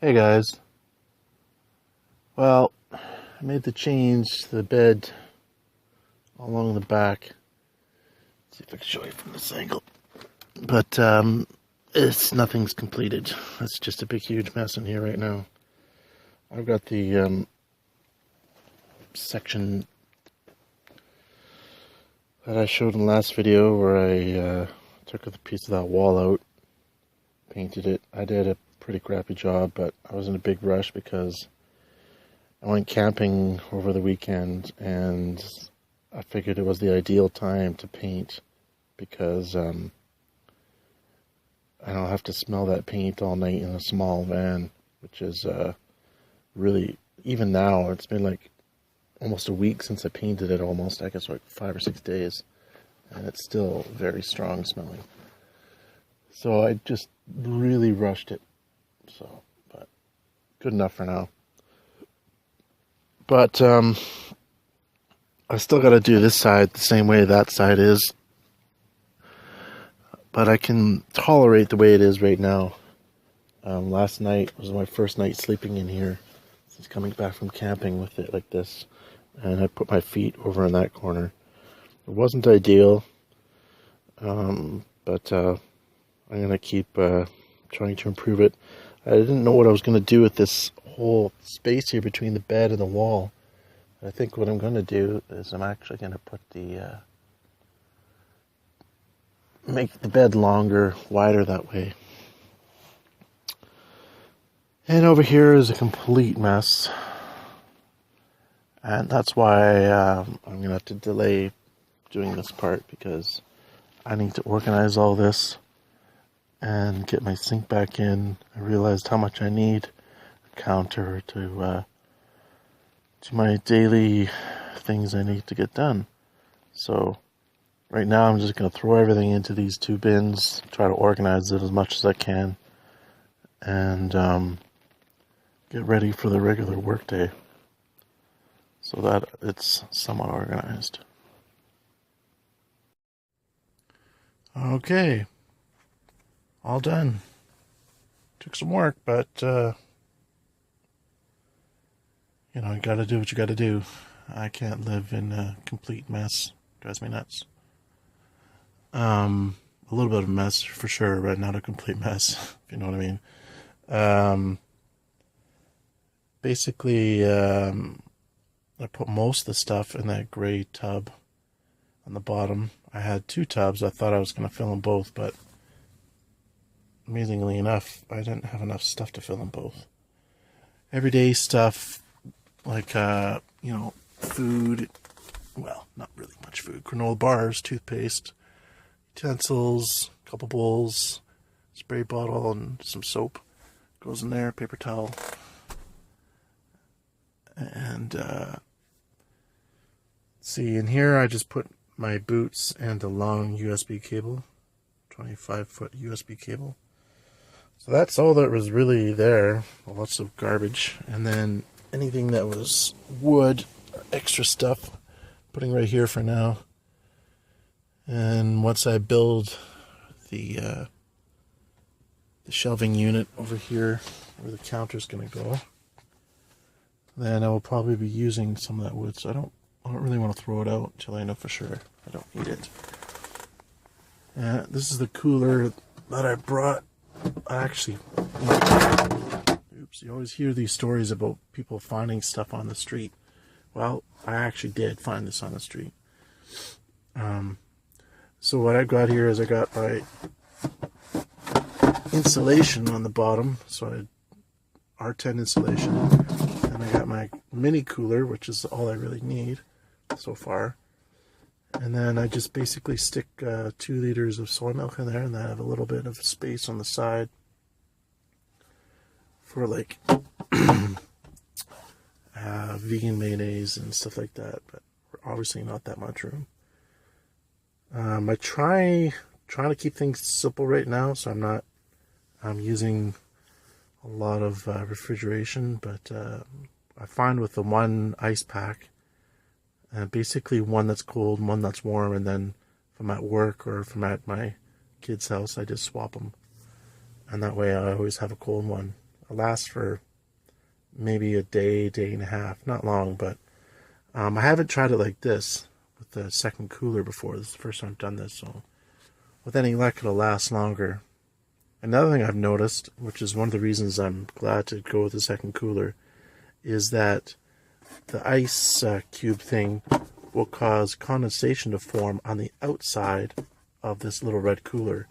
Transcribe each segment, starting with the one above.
Hey guys, well, I made the change to the bed along the back. Let's see if I can show you from this angle. But nothing's completed. It's just a big, huge mess in here right now. I've got the section that I showed in the last video where I took a piece of that wall out, painted it. I did a pretty crappy job, but I was in a big rush because I went camping over the weekend and I figured it was the ideal time to paint because I don't have to smell that paint all night in a small van, which is really, even now, it's been like almost a week since I painted it, almost, I guess like 5 or 6 days, and it's still very strong smelling. So I just really rushed it, but good enough for now. But I still got to do this side the same way that side is. But I can tolerate the way it is right now. Last night was my first night sleeping in here since coming back from camping with it like this. And I put my feet over in that corner. It wasn't ideal. But I'm going to keep trying to improve it. I didn't know what I was going to do with this whole space here between the bed and the wall. I think what I'm going to do is I'm actually going to put make the bed longer, wider that way. And over here is a complete mess. And that's why I'm going to have to delay doing this part, because I need to organize all this and get my sink back in. I realized how much I need a counter to my daily things I need to get done. So right now I'm just going to throw everything into these 2 bins, try to organize it as much as I can, and get ready for the regular workday so that it's somewhat organized. Okay, all done. Took some work, but you know, you gotta do what you gotta do. I can't live in a complete mess. Drives me nuts. A little bit of a mess for sure, but not a complete mess, if you know what I mean. Basically, I put most of the stuff in that gray tub on the bottom. I had 2 tubs. I thought I was going to fill them both, but amazingly enough, I didn't have enough stuff to fill them both. Everyday stuff, like, you know, food. Well, not really much food. Granola bars, toothpaste, utensils, a couple bowls, spray bottle, and some soap goes in there, paper towel. And see, in here I just put my boots and a long USB cable, 25-foot USB cable. So that's all that was really there. Lots of garbage, and then anything that was wood, extra stuff, putting right here for now. And once I build the shelving unit over here where the counter's going to go, then I will probably be using some of that wood. So I don't really want to throw it out until I know for sure I don't need it. This is the cooler that I brought. Oops, you always hear these stories about people finding stuff on the street. Well, I actually did find this on the street. So what I got here is I got my insulation on the bottom. So I had R10 insulation. And I got my mini cooler, which is all I really need so far. And then I just basically stick 2 liters of soy milk in there, and then I have a little bit of space on the side for like vegan mayonnaise and stuff like that, but obviously not that much room. I trying to keep things simple right now, so I'm using a lot of refrigeration, but I find with the one ice pack, basically one that's cold, one that's warm, and then if I'm at work or if I'm at my kid's house, I just swap them. And that way I always have a cold one. lasts for maybe a day, day and a half. Not long, but I haven't tried it like this with the second cooler before. This is the first time I've done this, so with any luck, it'll last longer. Another thing I've noticed, which is one of the reasons I'm glad to go with the second cooler, is that the ice cube thing will cause condensation to form on the outside of this little red cooler.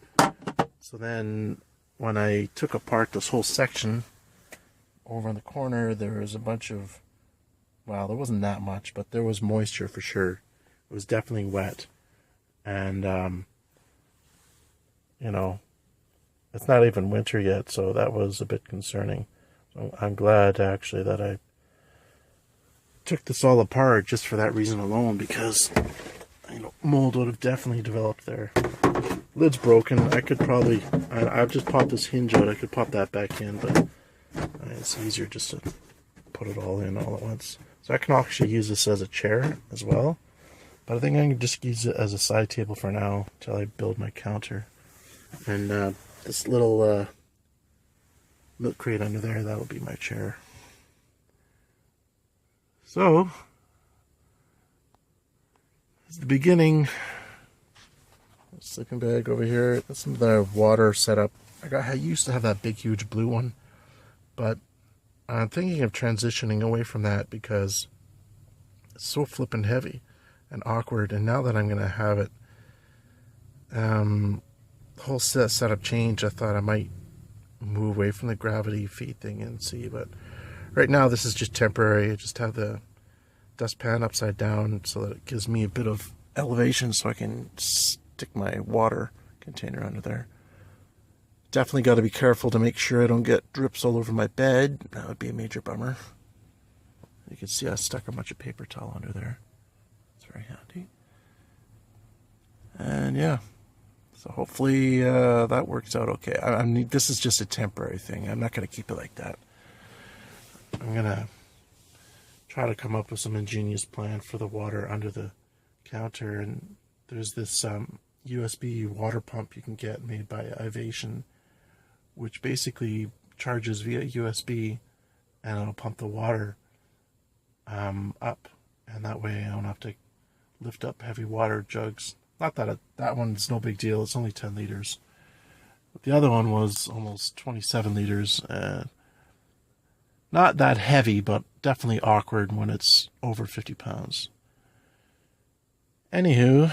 So then when I took apart this whole section, over in the corner there was a bunch of, well, there wasn't that much, but there was moisture for sure. It was definitely wet. And, you know, it's not even winter yet, so that was a bit concerning. So I'm glad actually that I took this all apart just for that reason alone, because mold would have definitely developed there. Lid's broken. I could probably, I've just popped this hinge out. I could pop that back in, but it's easier just to put it all in all at once. So I can actually use this as a chair as well, but I think I can just use it as a side table for now until I build my counter. And this little milk crate under there, that'll be my chair. So, it's the beginning. Sleeping bag over here. That's the water setup. I used to have that big, huge blue one, but I'm thinking of transitioning away from that because it's so flippin' heavy and awkward. And now that I'm gonna have it, the whole setup change, I thought I might move away from the gravity feed thing and see. But right now, this is just temporary. I just have the dustpan upside down so that it gives me a bit of elevation so I can stick my water container under there. Definitely got to be careful to make sure I don't get drips all over my bed. That would be a major bummer. You can see I stuck a bunch of paper towel under there. It's very handy. And yeah, so hopefully that works out okay. I mean, this is just a temporary thing. I'm not going to keep it like that. I'm going to try to come up with some ingenious plan for the water under the counter. And there's this USB water pump you can get made by Ivation, which basically charges via USB, and it'll pump the water up, and that way I don't have to lift up heavy water jugs. Not that that one's no big deal, it's only 10 liters. But the other one was almost 27 liters. Not that heavy, but definitely awkward when it's over 50 pounds. Anywho,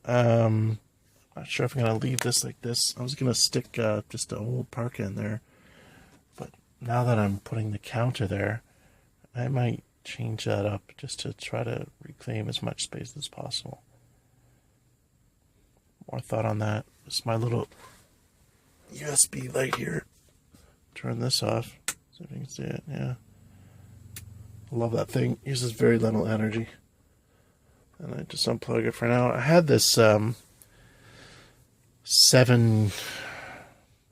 not sure if I'm going to leave this like this. I was going to stick just an old parka in there. But now that I'm putting the counter there, I might change that up just to try to reclaim as much space as possible. More thought on that. It's my little USB light here. Turn this off. See if you can see it. Yeah. I love that thing. Uses very little energy. And I just unplug it for now. I had this 7,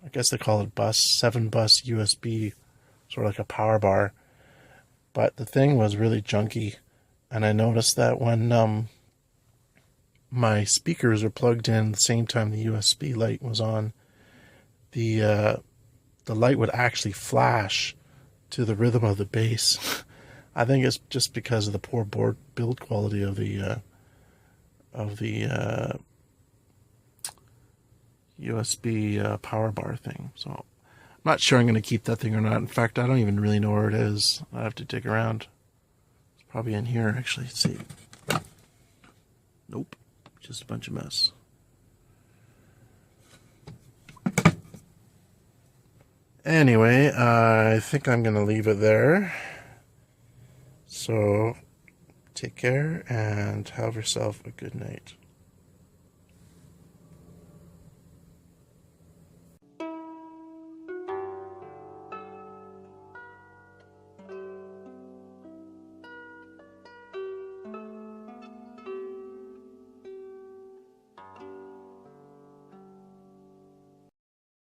I guess they call it 7-bus USB, sort of like a power bar. But the thing was really junky. And I noticed that when my speakers are plugged in at the same time the USB light was on, the light would actually flash to the rhythm of the bass. I think it's just because of the poor board build quality of the USB power bar thing. So I'm not sure I'm going to keep that thing or not. In fact, I don't even really know where it is. I have to dig around. It's probably in here, actually. Let's see. Nope. Just a bunch of mess. Anyway, I think I'm going to leave it there. So, take care and have yourself a good night.